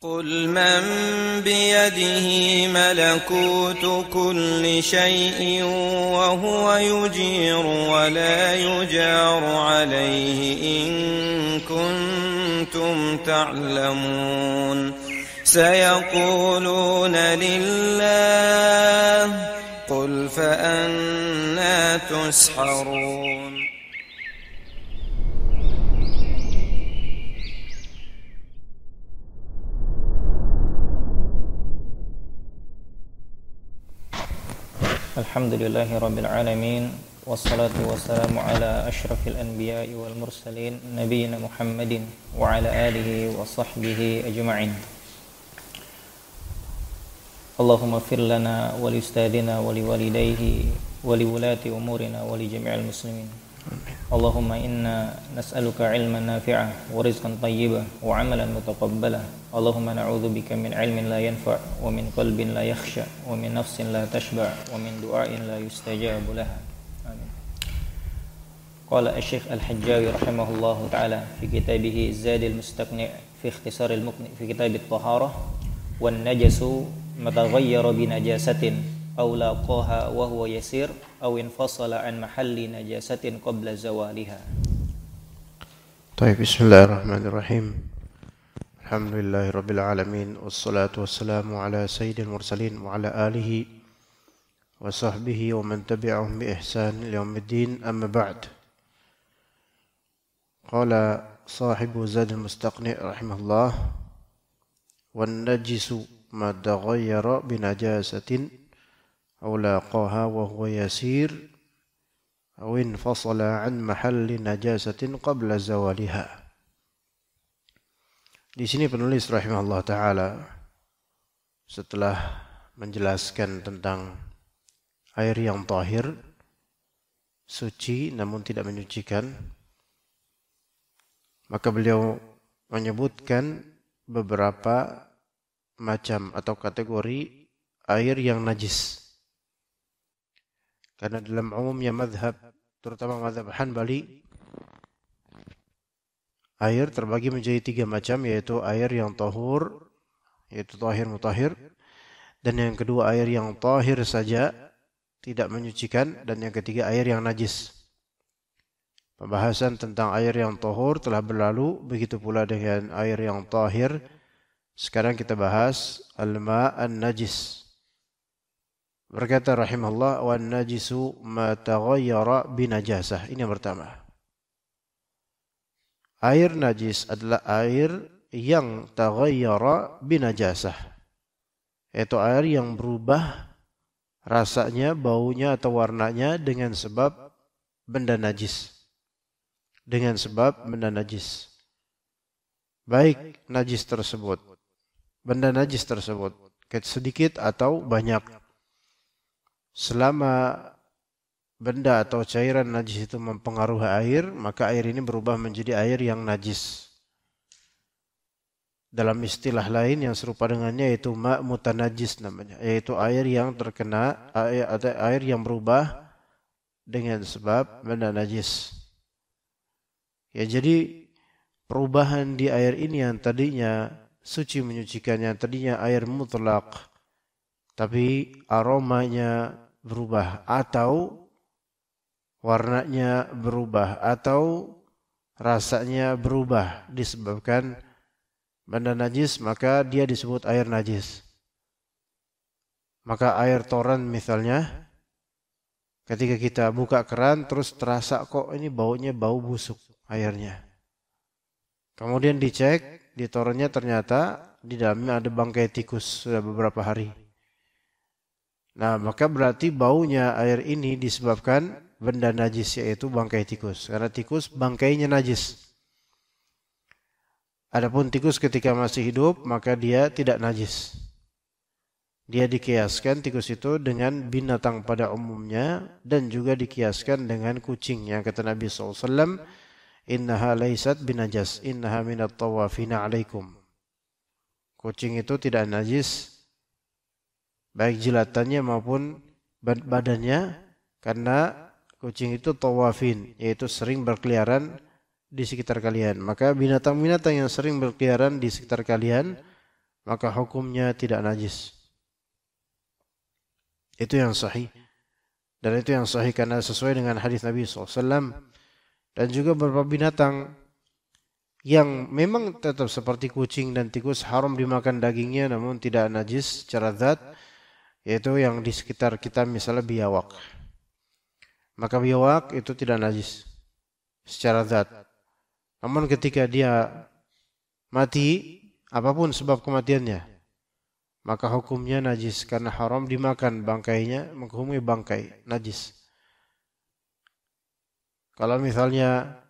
قل من بيده ملكوت كل شيء وهو يجير ولا يجار عليه إن كنتم تعلمون سيقولون لله قل فأنى تسحرون Alhamdulillahi Rabbil Alamin. Wassalatu wassalamu ala ashrafil anbiya'i wal mursalin Nabiyyina Muhammadin wa ala alihi wa sahbihi ajma'in. Allahumma fir lana wa li ustadina wa li walidayhi wa li wulati umurina wa li jami'il muslimin. Allahumma inna nas'aluka ilman nafi'ah wa rizqan tayyiban wa amalan mutaqabbala. Allahumma na'udzubika min ilmin la yanfa' wa min qalbin la yakhsha wa min nafsin la tashba' wa min du'ain la yustajabu laha. Amin. Qala asy-Syaikh Al-Hajjawi rahimahullahu ta'ala fi kitabih Zadil Mustaqni' fi ikhtisar al-muqni fi kitab at-taharah wan najasu mataghayyara bi najasatin aw laqaha wa huwa yasir aw infasala an mahalli najasatin qabla zawaliha. Baik, bismillahirrahmanirrahim. Alhamdulillahirabbil alamin wassalatu wassalamu ala sayyidil mursalin wa ala alihi wa sahbihi wa man tabi'ahum bi ihsan ila yaumiddin, amma ba'd. Qala sahibu Zadil Mustaqni' rahimahullah, wan najisu ma taghayyara bi najasatin aw laqaha wa huwa yasir aw infasala an mahalli najasatin qabla zawaliha. Di sini penulis rahimahullah taala setelah menjelaskan tentang air yang tahir, suci namun tidak menyucikan, maka beliau menyebutkan beberapa macam atau kategori air yang najis. Karena dalam umumnya madhab, terutama madhab Hanbali, air terbagi menjadi 3 macam, yaitu air yang tahur, yaitu tahir mutahhir, dan yang kedua air yang tahir saja, tidak menyucikan, dan yang ketiga air yang najis. Pembahasan tentang air yang tahur telah berlalu, begitu pula dengan air yang tahir. Sekarang kita bahas al-ma' an-najis. Berkata rahimahullah, wan najisu ma taghayyara bi najasah. Ini yang pertama. Air najis adalah air yang taghayyara bi najasah, yaitu air yang berubah rasanya, baunya atau warnanya dengan sebab benda najis. Dengan sebab benda najis. Baik najis tersebut, benda najis tersebut sedikit atau banyak. Selama benda atau cairan najis itu mempengaruhi air, maka air ini berubah menjadi air yang najis. Dalam istilah lain yang serupa dengannya yaitu ma' mutanajjis namanya, yaitu air yang terkena, air yang berubah dengan sebab benda najis. Ya, jadi perubahan di air ini yang tadinya suci menyucikan, yang tadinya air mutlak, tapi aromanya berubah atau warnanya berubah atau rasanya berubah disebabkan benda najis, maka dia disebut air najis. Maka air toran misalnya, ketika kita buka keran terus terasa kok ini baunya bau busuk airnya. Kemudian dicek di torannya, ternyata di dalamnya ada bangkai tikus sudah beberapa hari. Nah, maka berarti baunya air ini disebabkan benda najis, yaitu bangkai tikus. Karena tikus bangkainya najis. Adapun tikus ketika masih hidup, maka dia tidak najis. Dia dikiaskan tikus itu dengan binatang pada umumnya, dan juga dikiaskan dengan kucing. Yang kata Nabi SAW, innaha laysat binajas, innaha minat tawafina alaikum. Kucing itu tidak najis, baik jilatannya maupun badannya, karena kucing itu tawafin, yaitu sering berkeliaran di sekitar kalian. Maka binatang-binatang yang sering berkeliaran di sekitar kalian maka hukumnya tidak najis. Itu yang sahih. Dan itu yang sahih karena sesuai dengan hadis Nabi SAW. Dan juga beberapa binatang yang memang tetap seperti kucing dan tikus haram dimakan dagingnya namun tidak najis secara zat, yaitu yang di sekitar kita misalnya biawak. Maka biawak itu tidak najis secara zat. Namun ketika dia mati, apapun sebab kematiannya, maka hukumnya najis karena haram dimakan bangkainya, menghukumi bangkai najis. Kalau misalnya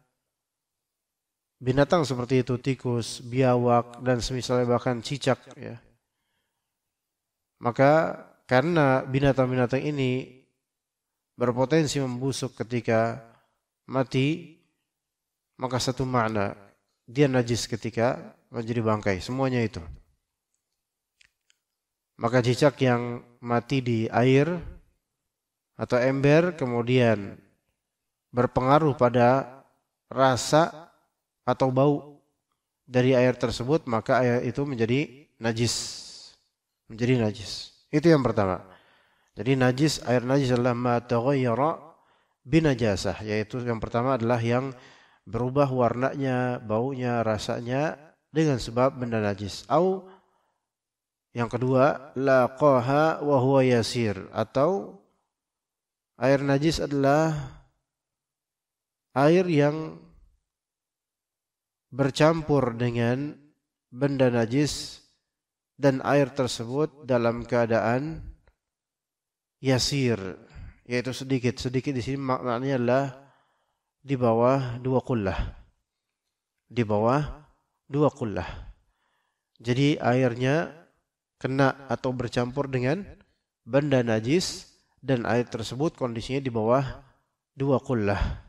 binatang seperti itu, tikus, biawak, dan semisalnya bahkan cicak, ya, maka karena binatang-binatang ini berpotensi membusuk ketika mati, maka satu makna, dia najis ketika menjadi bangkai, semuanya itu. Maka cicak yang mati di air atau ember kemudian berpengaruh pada rasa atau bau dari air tersebut, maka air itu menjadi najis. Menjadi najis. Itu yang pertama. Jadi najis, air najis adalah ma taghayyara binajasah, yaitu yang pertama adalah yang berubah warnanya, baunya, rasanya dengan sebab benda najis. Au yang kedua, laqaha wa huwa yasir, atau air najis adalah air yang bercampur dengan benda najis dan air tersebut dalam keadaan yasir, yaitu sedikit. Sedikit di sini maknanya adalah di bawah 2 qullah. Di bawah 2 qullah. Jadi airnya kena atau bercampur dengan benda najis dan air tersebut kondisinya di bawah 2 qullah.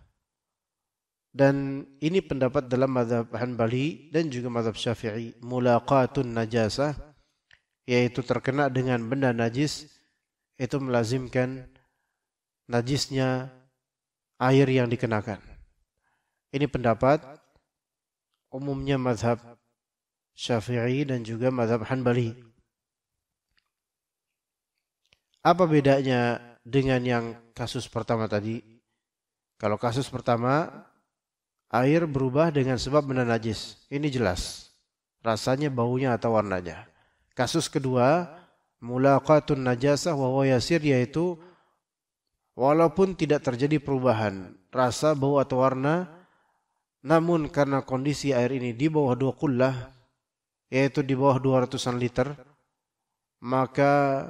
Dan ini pendapat dalam mazhab Hanbali dan juga mazhab Syafi'i, mulaqatun najasah, yaitu terkena dengan benda najis itu melazimkan najisnya air yang dikenakan. Ini pendapat umumnya mazhab Syafi'i dan juga mazhab Hanbali. Apa bedanya dengan yang kasus pertama tadi? Kalau kasus pertama, air berubah dengan sebab benda najis. Ini jelas. Rasanya, baunya atau warnanya. Kasus kedua, mulaqatun najasah wa huwa yasir, yaitu walaupun tidak terjadi perubahan rasa, bau atau warna, namun karena kondisi air ini di bawah 2 qullah, yaitu di bawah 200-an liter, maka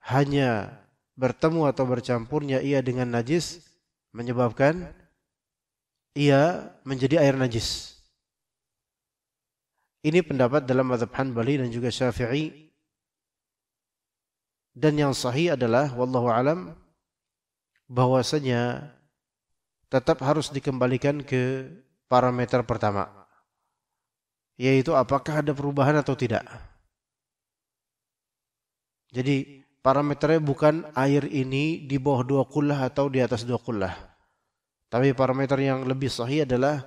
hanya bertemu atau bercampurnya ia dengan najis menyebabkan ia menjadi air najis. Ini pendapat dalam mazhab Hanbali dan juga Syafi'i. Dan yang sahih adalah wallahu alam bahwasanya tetap harus dikembalikan ke parameter pertama, yaitu apakah ada perubahan atau tidak. Jadi parameternya bukan air ini di bawah 2 qullah atau di atas 2 qullah. Tapi parameter yang lebih sahih adalah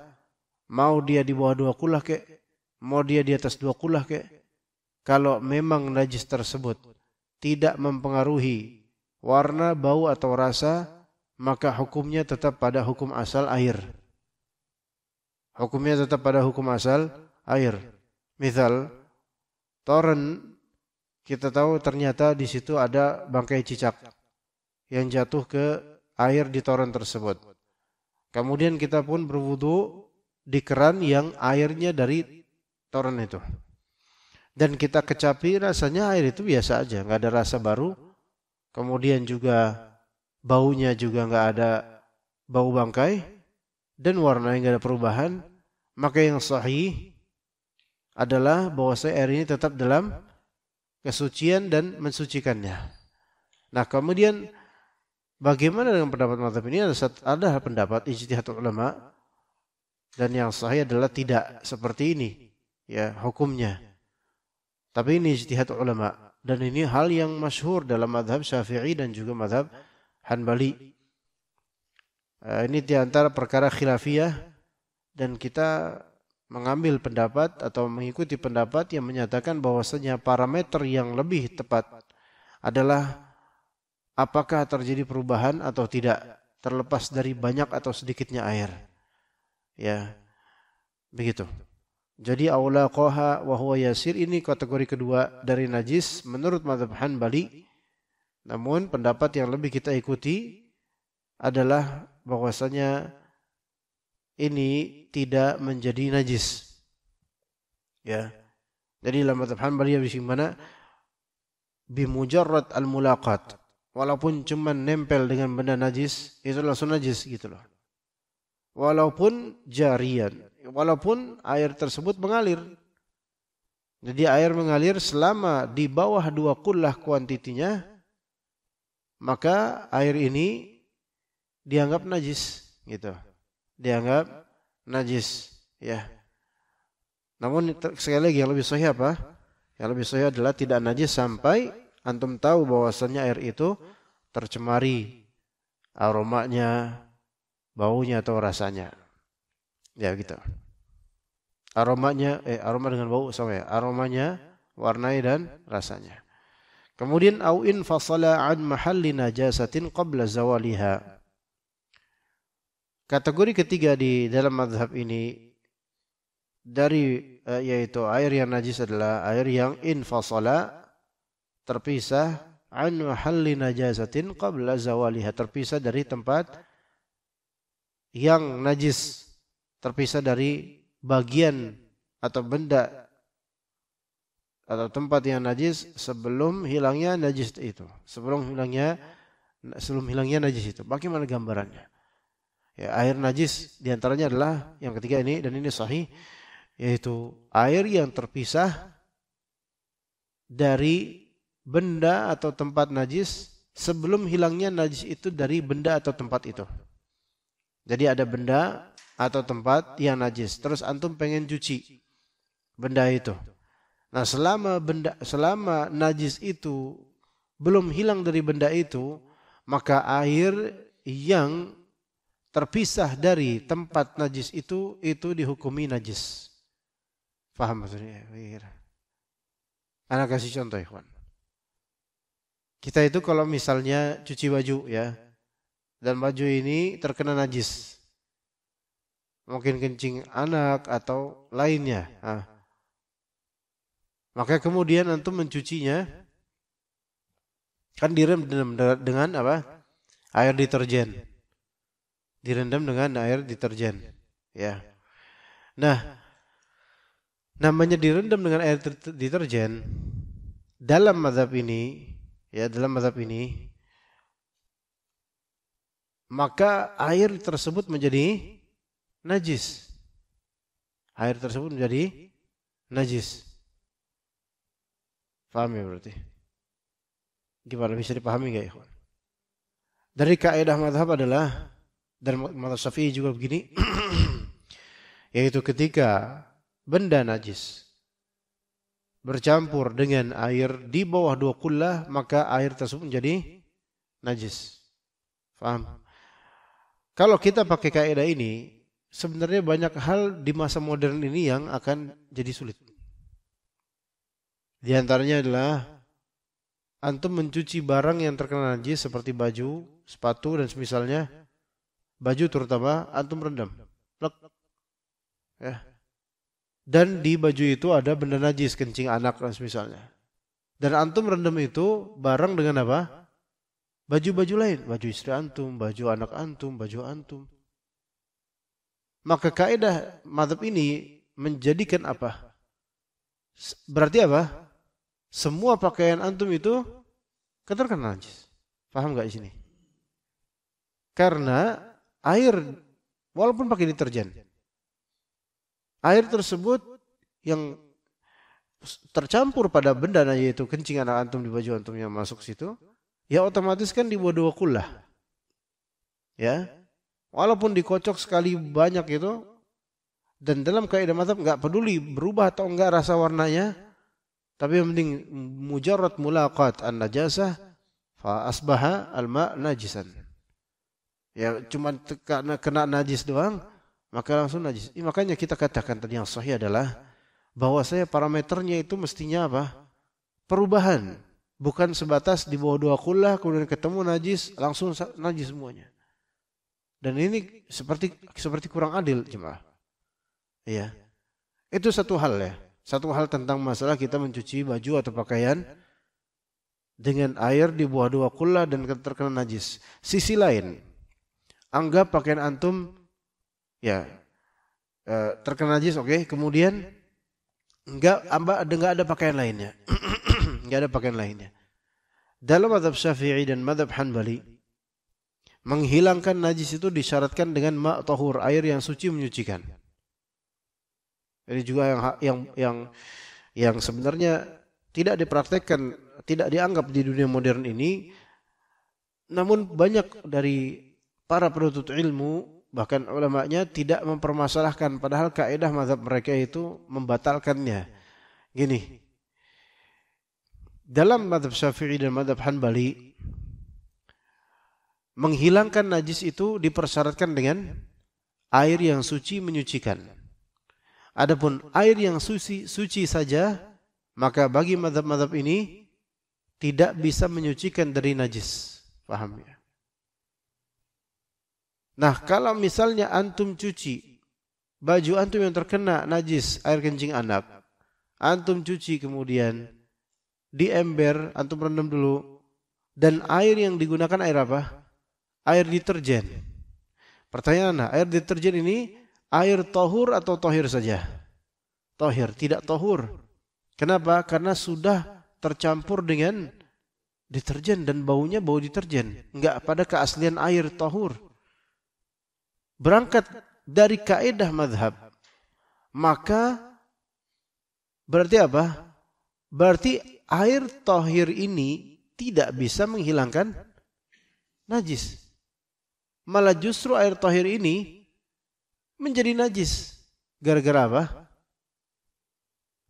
mau dia di bawah 2 qullah kek, mau dia di atas 2 qullah kek. Kalau memang najis tersebut tidak mempengaruhi warna, bau atau rasa, maka hukumnya tetap pada hukum asal air. Hukumnya tetap pada hukum asal air. Misal toren, kita tahu ternyata di situ ada bangkai cicak yang jatuh ke air di toren tersebut. Kemudian kita pun berwudu di keran yang airnya dari toren itu. Dan kita kecapi, rasanya air itu biasa aja, nggak ada rasa baru. Kemudian juga baunya juga nggak ada bau bangkai dan warnanya nggak ada perubahan. Maka yang sahih adalah bahwa air ini tetap dalam kesucian dan mensucikannya. Nah, kemudian bagaimana dengan pendapat mazhab ini? Ada pendapat ijtihad ulama dan yang sahih adalah tidak seperti ini ya hukumnya. Tapi ini ijtihad ulama dan ini hal yang masyhur dalam mazhab Syafi'i dan juga mazhab Hanbali. Ini di antara perkara khilafiyah dan kita mengambil pendapat atau mengikuti pendapat yang menyatakan bahwasanya parameter yang lebih tepat adalah apakah terjadi perubahan atau tidak, terlepas dari banyak atau sedikitnya air. Ya, begitu. Jadi aulaqaha wa huwa yasir, ini kategori kedua dari najis menurut mazhab Hanbali. Namun pendapat yang lebih kita ikuti adalah bahwasanya ini tidak menjadi najis. Ya. Jadi dalam mazhab Hanbali di mana bimujarrad al-mulaqat, walaupun cuma nempel dengan benda najis itu langsung najis gitu loh. Walaupun jarian, walaupun air tersebut mengalir. Jadi air mengalir selama di bawah 2 qullah kuantitinya, maka air ini dianggap najis gitu. Dianggap najis, ya. Namun sekali lagi yang lebih sahih apa? Yang lebih sahih adalah tidak najis sampai antum tahu bahwasannya air itu tercemari aromanya, baunya atau rasanya. Ya gitu. Aromanya aroma dengan bau sama ya. Aromanya, warnanya dan rasanya. Kemudian au in fasala an mahalli najasatin qabla zawaliha. Kategori ketiga di dalam mazhab ini dari yaitu air yang najis adalah air yang infasala, terpisah, an mahalli najasatin qabla zawaliha, terpisah dari tempat yang najis, terpisah dari bagian atau benda atau tempat yang najis sebelum hilangnya najis itu. Sebelum hilangnya najis itu. Bagaimana gambarannya? Ya, air najis diantaranya adalah yang ketiga ini, dan ini sahih, yaitu air yang terpisah dari benda atau tempat najis sebelum hilangnya najis itu dari benda atau tempat itu. Jadi ada benda atau tempat yang najis, terus antum pengen cuci benda itu. Nah, selama najis itu belum hilang dari benda itu, maka air yang terpisah dari tempat najis itu dihukumi najis. Paham maksudnya? Anak kasih contoh, ikhwan. Kita itu kalau misalnya cuci baju ya, dan baju ini terkena najis, mungkin kencing anak atau lainnya, maka kemudian antum mencucinya, kan direndam dengan apa? Air deterjen. Direndam dengan air deterjen, ya. Nah, namanya direndam dengan air deterjen dalam mazhab ini, ya, maka air tersebut menjadi najis. Air tersebut menjadi najis. Paham ya berarti? Gimana, bisa dipahami enggak, ikhwan? Dari kaidah mazhab adalah, dan mazhab Syafi'i juga begini, yaitu ketika benda najis bercampur dengan air di bawah 2 qullah, maka air tersebut menjadi najis. Paham? Kalau kita pakai kaidah ini, sebenarnya banyak hal di masa modern ini yang akan jadi sulit. Di antaranya adalah antum mencuci barang yang terkena najis seperti baju, sepatu dan semisalnya. Baju terutama antum rendam. Ya. Dan di baju itu ada benda najis, kencing anak dan semisalnya. Dan antum rendam itu barang dengan apa? Baju-baju lain, baju istri antum, baju anak antum, baju antum. Maka kaidah mazhab ini menjadikan apa? Berarti apa? Semua pakaian antum itu terkena najis. Paham enggak di sini? Karena air walaupun pakai deterjen, air tersebut yang tercampur pada benda yaitu kencing anak antum di baju antum yang masuk situ, ya otomatis kan di bawah 2 qullah. Ya. Walaupun dikocok sekali banyak itu, dan dalam kaidah mazhab enggak peduli berubah atau enggak rasa warnanya, tapi yang penting mujarrad mulaqat an-najasah fa asbaha al-ma' najisan. Ya cuma karena kena najis doang, maka langsung najis. Makanya kita katakan tadi yang sahih adalah bahwasanya parameternya itu mestinya apa? Perubahan. Bukan sebatas di bawah 2 qullah kemudian ketemu najis langsung najis semuanya. Dan ini seperti kurang adil jemaah. Iya. Itu satu hal ya. Satu hal tentang masalah kita mencuci baju atau pakaian dengan air di bawah 2 qullah dan terkena najis. Sisi lain, anggap pakaian antum ya terkena najis, oke, kemudian enggak ada pakaian lainnya. Enggak ada pakaian lainnya. Dalam mazhab Syafi'i dan mazhab Hanbali, menghilangkan najis itu disyaratkan dengan ma' tahur, air yang suci menyucikan. Ini juga yang sebenarnya tidak dipraktekkan, tidak dianggap di dunia modern ini. Namun banyak dari para penuntut ilmu, bahkan ulamanya tidak mempermasalahkan, padahal kaidah mazhab mereka itu membatalkannya. Gini, dalam mazhab Syafi'i dan mazhab Hanbali, menghilangkan najis itu dipersyaratkan dengan air yang suci menyucikan. Adapun air yang suci saja, maka bagi mazhab-mazhab ini tidak bisa menyucikan dari najis. Paham ya? Nah, kalau misalnya antum cuci baju antum yang terkena najis air kencing anak, antum cuci kemudian di ember, antum rendam dulu, dan air yang digunakan air apa? Air deterjen. Pertanyaan, air deterjen ini air tahur atau tohir saja? Tohir, tidak tohur. Kenapa? Karena sudah tercampur dengan deterjen dan baunya bau deterjen. Enggak pada keaslian air tahur. Berangkat dari kaidah mazhab, maka berarti apa? Berarti air tahir ini tidak bisa menghilangkan najis. Malah justru air tahir ini menjadi najis. Gara-gara apa?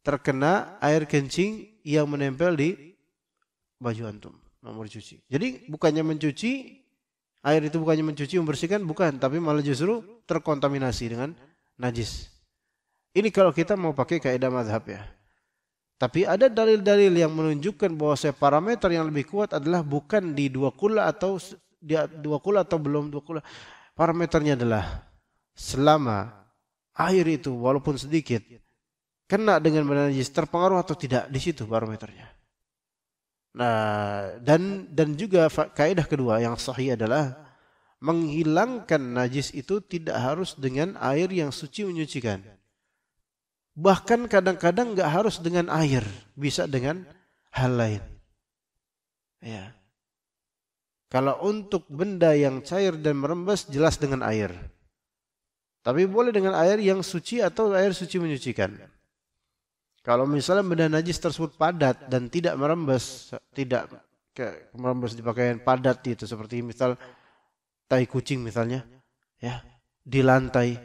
Terkena air kencing yang menempel di baju antum. Nomor cuci. Jadi bukannya mencuci, air itu bukannya mencuci, membersihkan, bukan. Tapi malah justru terkontaminasi dengan najis. Ini kalau kita mau pakai kaidah mazhab ya. Tapi ada dalil-dalil yang menunjukkan bahwa parameter yang lebih kuat adalah bukan di 2 qullah atau di 2 qullah atau belum 2 qullah. Parameternya adalah selama air itu walaupun sedikit kena dengan benda najis, terpengaruh atau tidak, di situ parameternya. Nah, dan juga kaidah kedua yang sahih adalah menghilangkan najis itu tidak harus dengan air yang suci menyucikan. Bahkan kadang-kadang enggak harus dengan air, bisa dengan hal lain. Ya. Kalau untuk benda yang cair dan merembes jelas dengan air. Tapi boleh dengan air yang suci atau air suci menyucikan. Kalau misalnya benda najis tersebut padat dan tidak merembes, tidak merembes di pakaian padat itu, seperti misal tai kucing misalnya, ya, di lantai,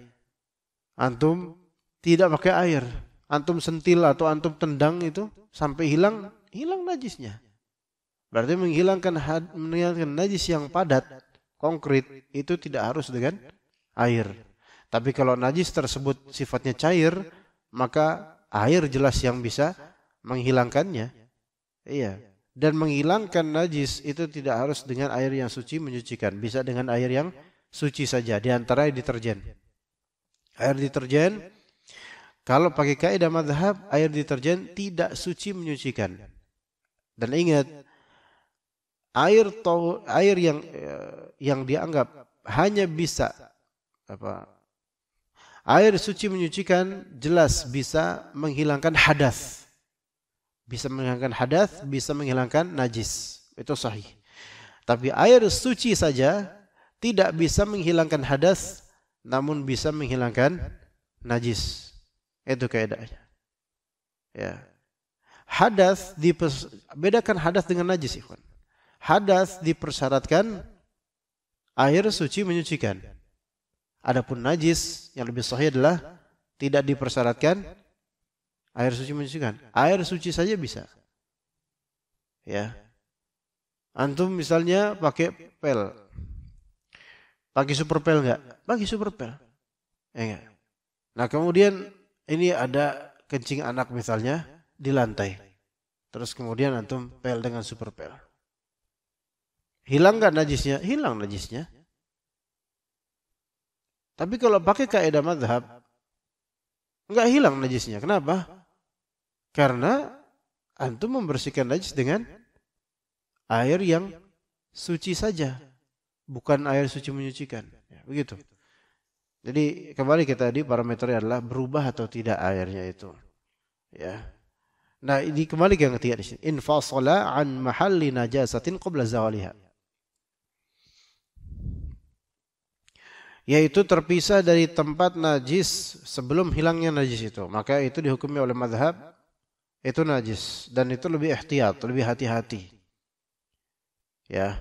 antum tidak pakai air, antum sentil atau antum tendang itu sampai hilang najisnya. Berarti menghilangkan najis yang padat, konkret, itu tidak harus dengan air. Tapi kalau najis tersebut sifatnya cair, maka air jelas yang bisa menghilangkannya. Iya. Dan menghilangkan najis itu tidak harus dengan air yang suci menyucikan, bisa dengan air yang suci saja, di antara deterjen. Air deterjen, kalau pakai kaidah mazhab, air deterjen tidak suci menyucikan. Dan ingat, air yang dianggap hanya bisa air suci menyucikan jelas bisa menghilangkan hadas. Bisa menghilangkan hadas, bisa menghilangkan najis. Itu sahih. Tapi air suci saja tidak bisa menghilangkan hadas, namun bisa menghilangkan najis. Itu kaidahnya. Ya. Hadas bedakan hadas dengan najis, ikhwan. Hadas dipersyaratkan air suci menyucikan. Adapun najis yang lebih sahih adalah tidak dipersyaratkan air suci menyucikan. Air suci saja bisa. Ya. Antum misalnya pakai pel. Pakai super pel enggak? Pakai super pel. Enggak. Nah kemudian ini ada kencing anak misalnya di lantai. Terus kemudian antum pel dengan super pel. Hilang nggak najisnya? Hilang najisnya. Tapi kalau pakai kaidah mazhab, nggak hilang najisnya. Kenapa? Karena antum membersihkan najis dengan air yang suci saja, bukan air suci menyucikan. Ya, begitu. Jadi kembali kita tadi parameternya adalah berubah atau tidak airnya itu. Ya. Nah, ini kembali ke yang ketiga di sini. Infasala an mahalli najasatin qabla zawaliha. Yaitu terpisah dari tempat najis sebelum hilangnya najis itu. Maka itu dihukumi oleh mazhab itu najis dan itu lebih ihtiyat, lebih hati-hati. Ya.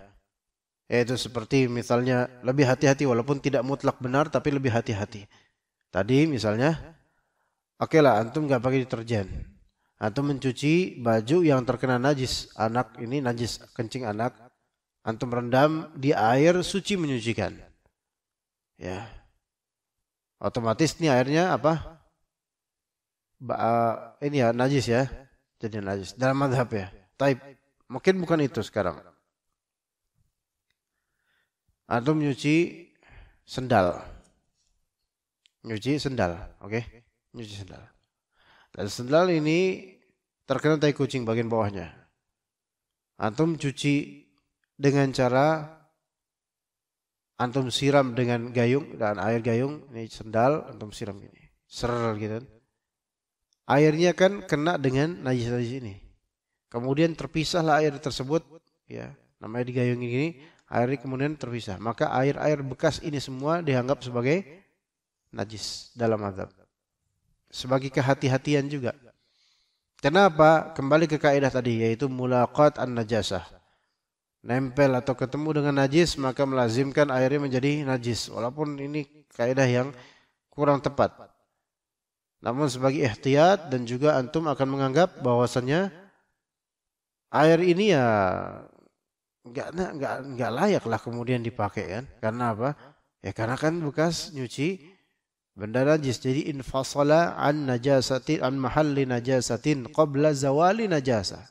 Yaitu seperti misalnya lebih hati-hati walaupun tidak mutlak benar tapi lebih hati-hati. Tadi misalnya, oke lah antum nggak pakai deterjen, antum mencuci baju yang terkena najis, anak ini najis kencing anak, antum rendam di air suci menyucikan, ya, otomatis ini airnya apa? Ini ya najis ya, jadi najis dalam mazhab ya. Taib, mungkin bukan itu sekarang. Antum nyuci sendal. Nyuci sendal, oke? Nyuci sendal. Dan sendal ini terkena tai kucing bagian bawahnya. Antum cuci dengan cara antum siram dengan gayung dan air gayung, ini sendal antum siram gini. Ser gitu. Airnya kan kena dengan najis-najis ini. Kemudian terpisahlah air tersebut, ya, namanya digayungi gini. Air kemudian terpisah. Maka air-air bekas ini semua dianggap sebagai najis dalam mazhab. Sebagai kehati-hatian juga. Kenapa? Kembali ke kaidah tadi yaitu mulaqat an-najasah. Nempel atau ketemu dengan najis maka melazimkan airnya menjadi najis. Walaupun ini kaidah yang kurang tepat. Namun sebagai ihtiyat dan juga antum akan menganggap bahwasannya air ini ya enggak layak lah kemudian dipakai kan. Karena apa? Ya karena kan bekas nyuci benda najis. Jadi infasala an najasatin an mahalli najasatin qabla zawali najasah.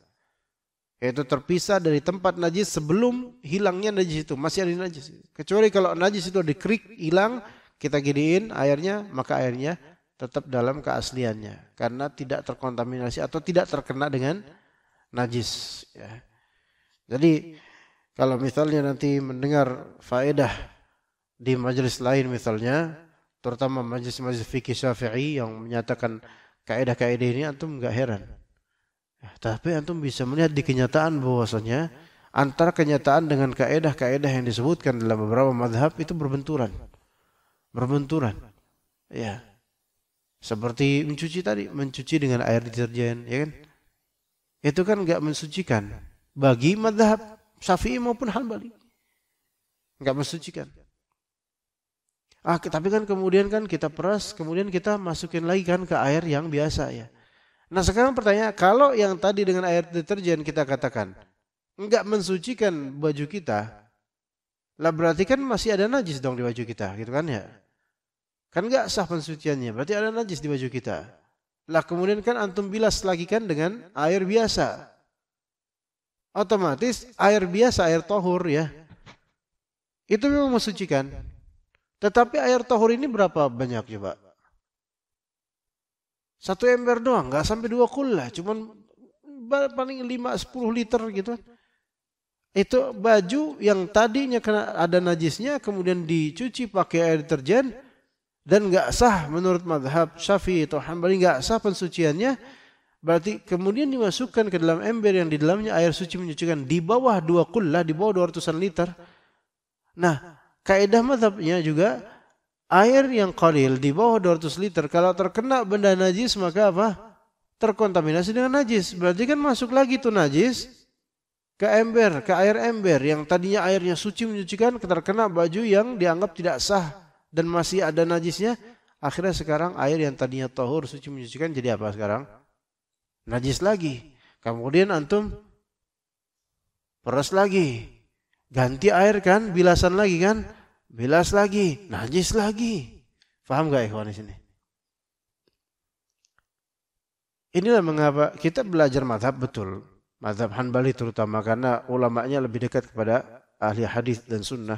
Yaitu terpisah dari tempat najis sebelum hilangnya najis itu. Masih ada najis. Kecuali kalau najis itu dikerik hilang, kita gidiin airnya, maka airnya tetap dalam keasliannya. Karena tidak terkontaminasi atau tidak terkena dengan najis. Ya. Jadi kalau misalnya nanti mendengar faedah di majelis lain misalnya, terutama majelis-majelis fikih Syafi'i yang menyatakan kaidah-kaidah ini, antum enggak heran. Ya, tapi antum bisa melihat di kenyataan bahwasanya antara kenyataan dengan kaidah-kaidah yang disebutkan dalam beberapa mazhab itu berbenturan. Berbenturan. Ya. Seperti mencuci tadi, mencuci dengan air deterjen, ya kan? Itu kan enggak mensucikan bagi mazhab Syafi'i maupun Hanbali. Enggak mensucikan. Tapi kan kemudian kan kita peras, kemudian kita masukin lagi kan ke air yang biasa ya. Nah sekarang pertanyaan, kalau yang tadi dengan air deterjen kita katakan enggak mensucikan baju kita, lah berarti kan masih ada najis dong di baju kita, gitu kan ya? Kan enggak sah pensuciannya, berarti ada najis di baju kita. Lah kemudian kan antum bilas lagi kan dengan air biasa. Otomatis air biasa, air tahur ya, itu memang mensucikan. Tetapi air tahur ini berapa banyak coba? 1 ember doang, nggak sampai 2 kullah, cuman paling 5-10 liter gitu. Itu baju yang tadinya kena ada najisnya, kemudian dicuci pakai air deterjen dan nggak sah menurut mazhab Syafi'i atau Hanbali, nggak sah pensuciannya. Berarti kemudian dimasukkan ke dalam ember yang di dalamnya air suci menyucikan di bawah 2 kullah, di bawah 200-an liter. Nah, kaidah mazhabnya juga air yang qalil di bawah 200 liter kalau terkena benda najis maka apa? Terkontaminasi dengan najis. Berarti kan masuk lagi tuh najis ke ember, ke air ember yang tadinya airnya suci menyucikan, terkena baju yang dianggap tidak sah dan masih ada najisnya. Akhirnya sekarang air yang tadinya tahur suci menyucikan jadi apa sekarang? Najis lagi. Kemudian antum peras lagi. Ganti air kan, bilasan lagi kan? Bilas lagi, najis lagi. Faham gak ikhwan di sini? Inilah mengapa kita belajar mazhab betul. Mazhab Hanbali terutama karena ulamanya lebih dekat kepada ahli hadis dan sunnah.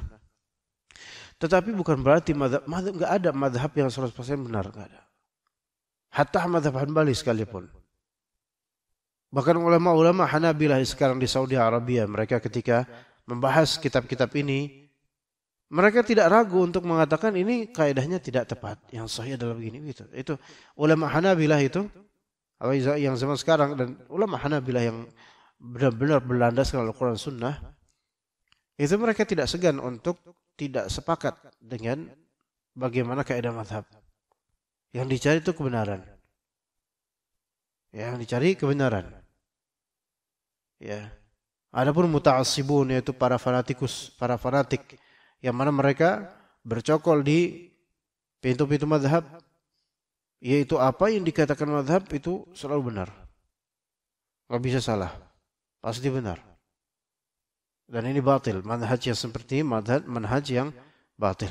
Tetapi bukan berarti mazhab enggak ada mazhab yang 100% benar, enggak ada. Hatta mazhab Hanbali sekalipun. Bahkan ulama-ulama Hanabilah sekarang di Saudi Arabia, mereka ketika membahas kitab-kitab ini, mereka tidak ragu untuk mengatakan ini kaidahnya tidak tepat. Yang sahih adalah begini gitu. Itu ulama Hanabilah itu yang zaman sekarang dan ulama Hanabilah yang benar-benar berlandaskan Al-Quran Sunnah, itu mereka tidak segan untuk tidak sepakat dengan bagaimana kaidah mazhab. Yang dicari itu kebenaran. Yang dicari kebenaran. Ya. Adapun muta'assibun yaitu para fanatik yang mana mereka bercokol di pintu-pintu mazhab, yaitu apa yang dikatakan mazhab itu selalu benar. Enggak bisa salah. Pasti benar. Dan ini batil, manhaj yang seperti manhaj yang batil.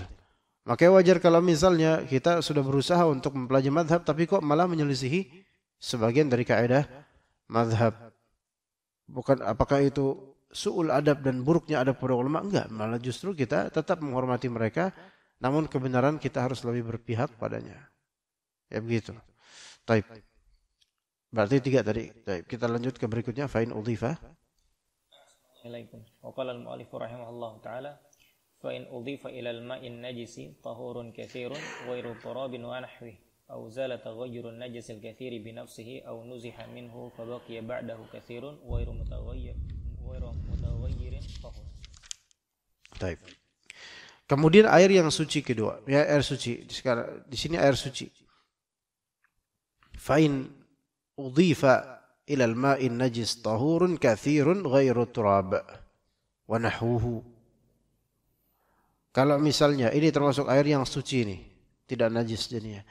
Makanya wajar kalau misalnya kita sudah berusaha untuk mempelajari mazhab tapi kok malah menyelisihi sebagian dari kaidah mazhab. Bukan apakah itu su'ul adab dan buruknya adab para ulama? Enggak, malah justru kita tetap menghormati mereka, namun kebenaran kita harus lebih berpihak padanya. Ya begitu. Taib. Berarti 3 tadi. Taib. Kita lanjut ke berikutnya. Fa'in udhifa. Assalamualaikum. Wa qala al-mu'allif rahimahullah ta'ala fa in udhifa ila al-ma'in najisi tahurun katsirun ghairu turabin wa nahwihi aw zala taghayyurun najis al-katsiri bi nafsihi aw nuziha minhu fa baqiya ba'dahu katsirun ghairu mutaghayyirin tahur. Taib. Kemudian air yang suci kedua, ya air suci. Sekarang di sini air suci. Fa in udhifa ila al-ma'in najis tahurun katsirun ghairu turab wa nahwuhu. Kalau misalnya ini termasuk air yang suci ini, tidak najis jadinya.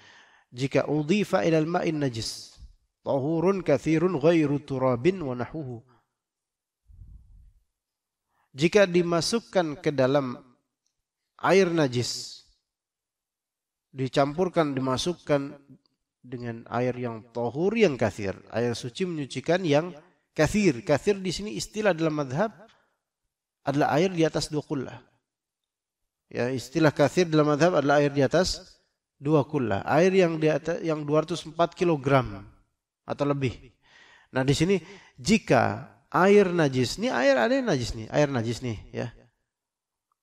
Jika udhifa ila al-ma'in najis tahurun katsirun ghairu turabin wa nahwuhu. Jika dimasukkan ke dalam air najis, dimasukkan dengan air yang tahur yang kathir, air suci menyucikan yang kathir. Kathir di sini istilah dalam madhab adalah air di atas 2 kullah. Ya, istilah kathir dalam madhab adalah air di atas 2 kullah. Air yang di atas yang 204 kg atau lebih. Nah, di sini jika air najis, ini air ada yang najis nih, air najis nih ya.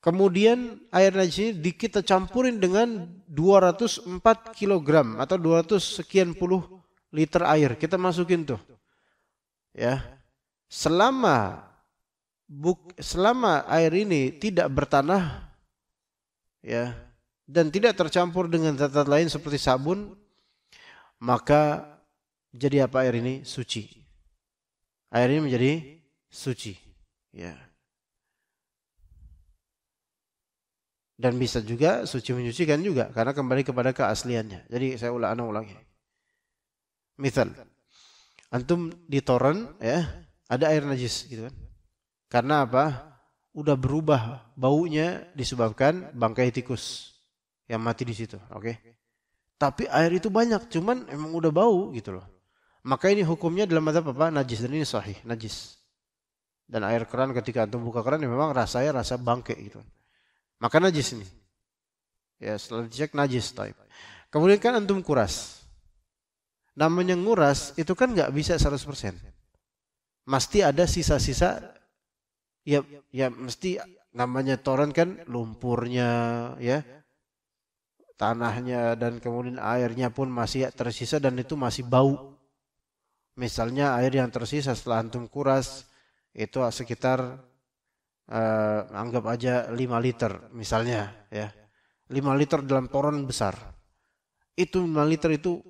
Kemudian air najis ini kita campurin dengan 204 kg atau 200 sekian puluh liter air. Kita masukin tuh. Ya. Selama air ini tidak bertanah ya dan tidak tercampur dengan zat-zat lain seperti sabun, maka jadi apa air ini? Suci. Air ini menjadi suci. Ya. Dan bisa juga suci menyucikan juga karena kembali kepada keasliannya. Jadi saya ulangi. Misal antum di toren ya, ada air najis gitu kan. Karena apa? Udah berubah baunya disebabkan bangkai tikus yang mati di situ, oke? Tapi air itu banyak, cuman emang udah bau gitu loh. Maka ini hukumnya dalam mazhab apa? Najis, dan ini sahih, najis. Dan air keran ketika antum buka keran ya memang rasanya rasa bangkai gitu. Maka najis ini. Ya, setelah dicek najis type. Kemudian kan antum kuras. Namanya nguras itu kan nggak bisa 100%. Mesti ada sisa-sisa. Ya mesti namanya toren kan lumpurnya ya. Tanahnya dan kemudian airnya pun masih tersisa dan itu masih bau. Misalnya air yang tersisa setelah antum kuras itu sekitar anggap aja 5 liter misalnya ya. 5 liter dalam toren besar. Itu 5 liter itu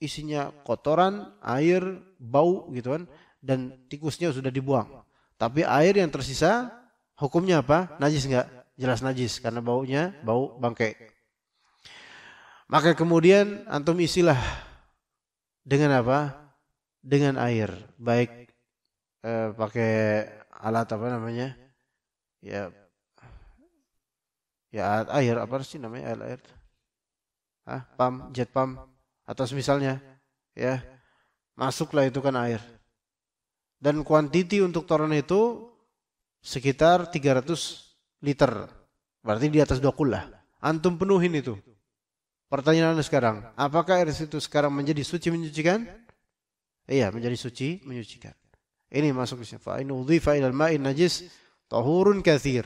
isinya kotoran, air, bau gitu kan, dan tikusnya sudah dibuang. Tapi air yang tersisa hukumnya apa? Najis enggak? Jelas najis karena baunya bau bangkai. Maka kemudian antum isilah dengan apa? Dengan air, baik pakai alat apa namanya? Ya air apa sih namanya air? jet pump atau misalnya, ya, masuklah itu kan air. Dan kuantiti untuk toren itu sekitar 300 liter. Berarti di atas 2 kullah. Antum penuhin itu. Pertanyaannya sekarang, apakah air itu sekarang menjadi suci menyucikan? Iya, menjadi suci menyucikan. Ini masuk ke sini. Fa in udhifa ilal ma'in najis tahurun katsir.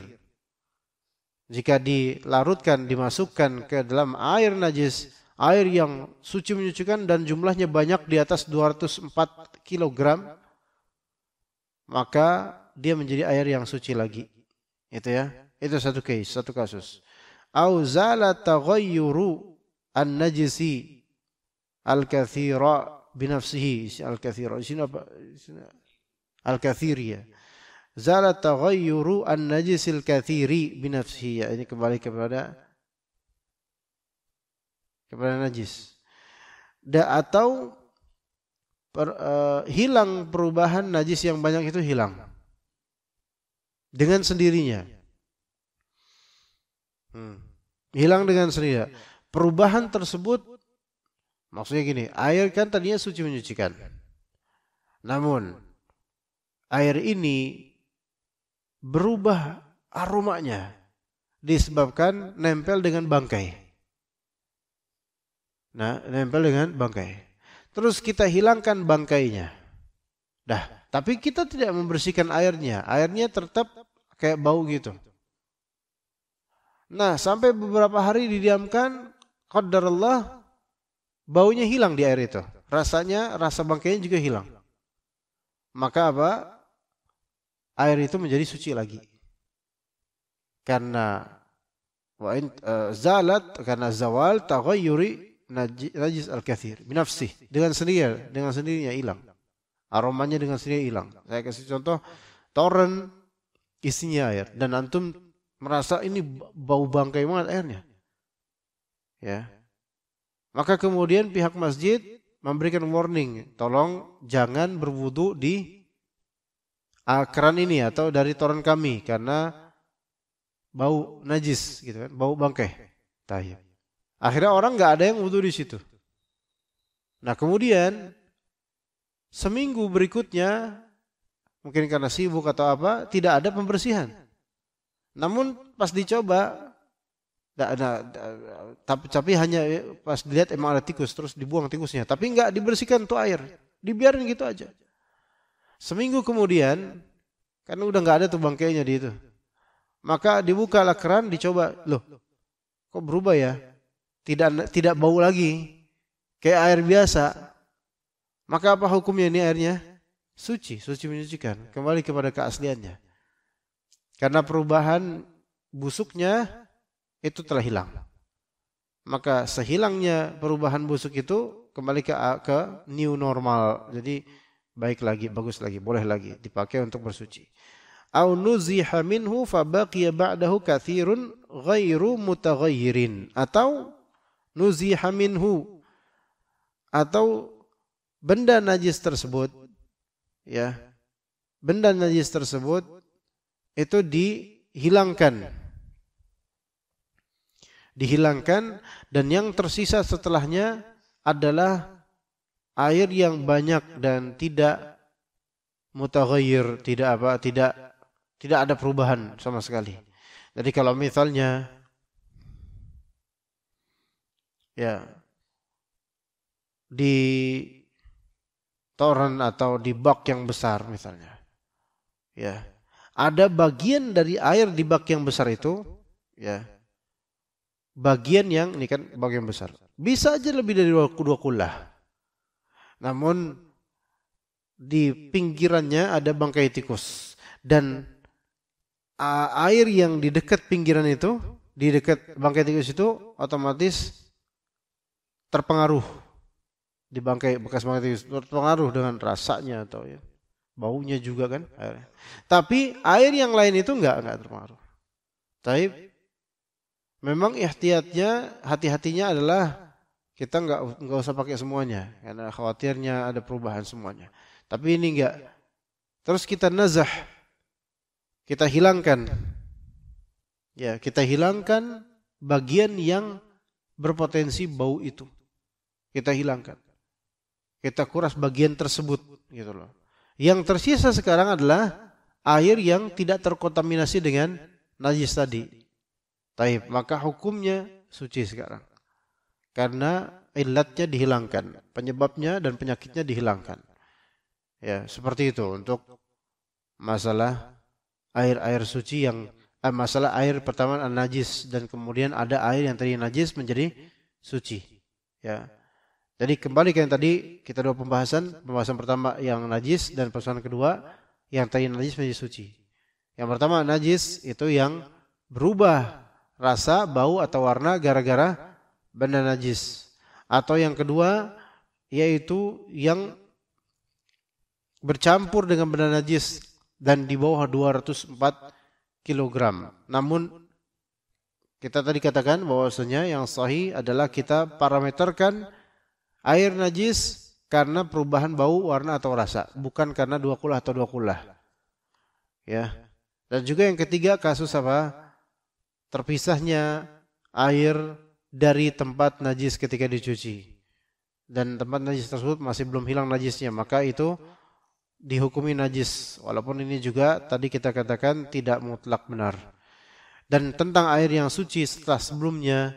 Jika dilarutkan, dimasukkan ke dalam air najis, air yang suci menyucikan dan jumlahnya banyak di atas 204 kilogram, maka dia menjadi air yang suci lagi. Itu ya. Itu satu case, satu kasus. Au zala taghayyuru an-najisi al-katsira binafsihi. Al-katsira di sini apa? Al-katsiri ya. Zala taghayyuru an-najisil katsiri binafsihi. Ini kembali kepada najis. Atau hilang perubahan najis yang banyak itu hilang dengan sendirinya. Hilang dengan sendirinya. Perubahan tersebut maksudnya gini, air kan tadinya suci menyucikan. Namun air ini berubah aromanya disebabkan nempel dengan bangkai. Nah, nempel dengan bangkai. Terus kita hilangkan bangkainya. Tapi kita tidak membersihkan airnya. Airnya tetap kayak bau gitu. Nah, sampai beberapa hari didiamkan, qadarullah, baunya hilang di air itu. Rasa bangkainya juga hilang. Maka apa? Air itu menjadi suci lagi. Karena karena zawal taghayyuri najis al-katsir binafsih, dengan sendirinya hilang. Aromanya dengan sendirinya hilang. Saya kasih contoh, toren isinya air dan antum merasa ini bau bangkai banget airnya. Ya. Maka kemudian pihak masjid memberikan warning, tolong jangan berwudu di keran ini atau dari toren kami karena bau najis gitu kan, bau bangkai. Tayyib. Akhirnya orang nggak ada yang wudu di situ. Nah kemudian seminggu berikutnya mungkin karena sibuk atau apa tidak ada pembersihan. Namun pas dicoba, tapi hanya pas dilihat emang ada tikus terus dibuang tikusnya. Tapi nggak dibersihkan tuh air, dibiarin gitu aja. Seminggu kemudian kan udah nggak ada tuh bangkainya di itu. Maka dibukalah keran, dicoba, loh kok berubah ya? Tidak bau lagi, kayak air biasa. Maka apa hukumnya ini airnya? Suci menyucikan, kembali kepada keasliannya. Karena perubahan busuknya itu telah hilang. Maka sehilangnya perubahan busuk itu kembali ke new normal. Jadi baik lagi, bagus lagi, boleh lagi dipakai untuk bersuci. Au nuziha minhu fabaqiya ba'dahu katsirun ghairu mutaghayyirin, atau nuziha minhu, atau benda najis tersebut, ya, benda najis tersebut itu dihilangkan dan yang tersisa setelahnya adalah air yang banyak dan tidak mutaghayyir, tidak ada perubahan sama sekali. Jadi kalau misalnya ya di toren atau di bak yang besar misalnya, ya ada bagian dari air di bak yang besar itu, ya bagian yang ini kan bagian besar bisa aja lebih dari 2 kullah, namun di pinggirannya ada bangkai tikus dan air yang di dekat pinggiran itu, di dekat bangkai tikus itu otomatis terpengaruh di bekas bangkai tikus, terpengaruh dengan rasanya atau ya baunya juga kan airnya. Tapi air yang lain itu enggak terpengaruh. Tapi memang hati-hatinya adalah kita enggak usah pakai semuanya karena khawatirnya ada perubahan semuanya. Tapi ini enggak. Terus kita nazah, kita hilangkan. Ya, kita hilangkan bagian yang berpotensi bau itu. Kita hilangkan. Kita kuras bagian tersebut gitu loh. Yang tersisa sekarang adalah air yang tidak terkontaminasi dengan najis tadi. Taib, maka hukumnya suci sekarang. Karena illatnya dihilangkan, penyebabnya dan penyakitnya dihilangkan. Ya, seperti itu untuk masalah air suci yang masalah air pertama najis dan kemudian ada air yang tadi najis menjadi suci. Ya. Jadi kembali ke yang tadi kita dua pembahasan pertama yang najis dan pembahasan kedua yang tadi najis menjadi suci. Yang pertama najis itu yang berubah rasa, bau atau warna gara-gara benda najis. Atau yang kedua yaitu yang bercampur dengan benda najis dan di bawah 204 kg. Namun kita tadi katakan bahwasanya yang sahih adalah kita parameterkan air najis karena perubahan bau, warna atau rasa, bukan karena dua kulah atau dua kulah. Ya. Dan juga yang ketiga kasus apa? Terpisahnya air dari tempat najis ketika dicuci. Dan tempat najis tersebut masih belum hilang najisnya, maka itu dihukumi najis. Walaupun ini juga tadi kita katakan tidak mutlak benar. Dan tentang air yang suci setelah sebelumnya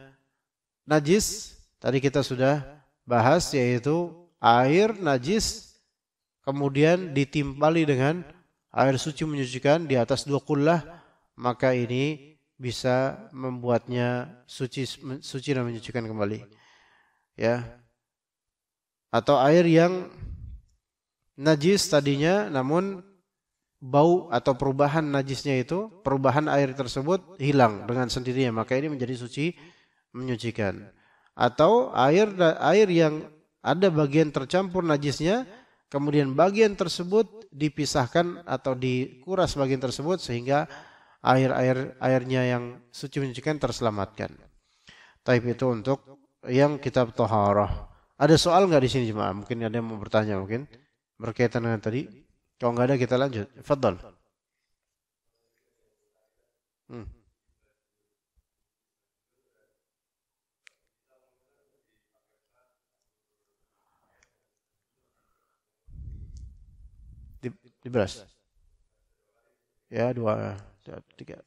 najis, tadi kita sudah bahas yaitu air najis kemudian ditimpali dengan air suci menyucikan di atas 2 kullah, maka ini bisa membuatnya suci dan menyucikan kembali. Ya. Atau air yang najis tadinya namun bau atau perubahan najisnya itu, perubahan air tersebut hilang dengan sendirinya, maka ini menjadi suci menyucikan. Atau air yang ada bagian tercampur najisnya, kemudian bagian tersebut dipisahkan atau dikuras bagian tersebut sehingga airnya yang suci menyucikan terselamatkan. Taib itu untuk yang kitab Thaharah. Ada soal nggak di sini jemaah? Mungkin ada yang mau bertanya mungkin berkaitan dengan tadi. Kalau nggak ada kita lanjut. Fadhal. Di beras. Ya 2, 3.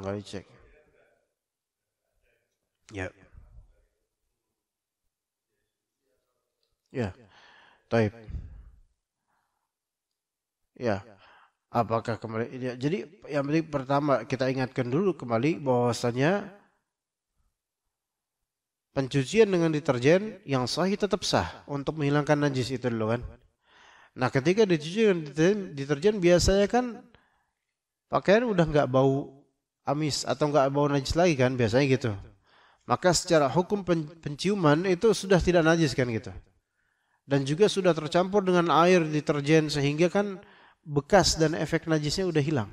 Nggak dicek. Ya. Ya. Taib. Ya. Apakah kembali? Ya, jadi yang penting pertama kita ingatkan dulu kembali bahwasanya pencucian dengan deterjen yang sahih tetap sah untuk menghilangkan najis itu dulu kan. Nah ketika dicuci dengan deterjen biasanya kan pakaian udah nggak bau amis atau nggak bau najis lagi kan biasanya gitu. Maka secara hukum penciuman itu sudah tidak najis kan gitu. Dan juga sudah tercampur dengan air deterjen sehingga kan bekas dan efek najisnya udah hilang.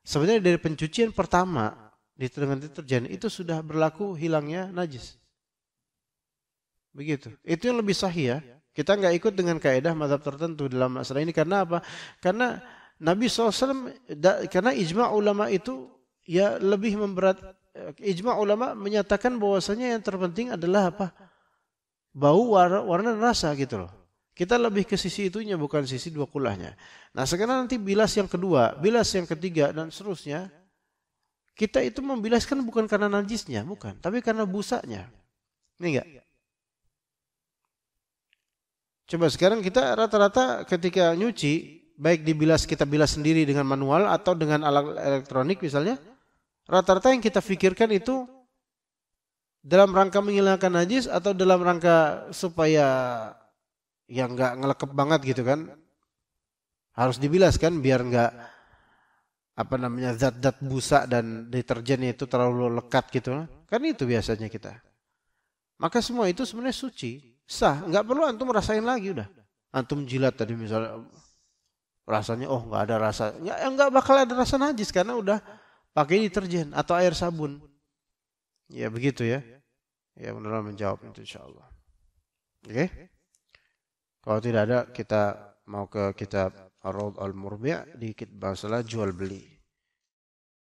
Sebenarnya dari pencucian pertama dengan deterjen itu sudah berlaku hilangnya najis. Begitu. Itu yang lebih sahih ya. Kita nggak ikut dengan kaidah mazhab tertentu dalam masalah ini karena apa? Karena Nabi SAW, karena ijma' ulama itu ya lebih memberat. Ijma' ulama menyatakan bahwasanya yang terpenting adalah apa? Bau, warna, dan rasa gitu loh. Kita lebih ke sisi itunya bukan sisi 2 kulahnya. Nah sekarang nanti bilas yang kedua, bilas yang ketiga dan seterusnya. Kita itu membilaskan bukan karena najisnya, bukan. Tapi karena busanya. Ini enggak? Coba sekarang kita rata-rata ketika nyuci, baik dibilas kita bilas sendiri dengan manual atau dengan alat elektronik misalnya, rata-rata yang kita pikirkan itu dalam rangka menghilangkan najis atau dalam rangka supaya yang enggak ngelekep banget gitu kan. Harus dibilas kan biar enggak zat-zat busa dan deterjennya itu terlalu lekat gitu. Kan itu biasanya kita. Maka semua itu sebenarnya suci. Sah, nggak perlu antum rasain lagi udah. Antum jilat tadi misalnya rasanya nggak ada rasa, nggak bakal ada rasa najis karena udah pakai deterjen atau air sabun. Ya begitu ya. Ya benar menjawab itu insyaallah. Oke. Kalau tidak ada kita mau ke kitab Ar-Raud Al-Murbi' di masalah jual beli.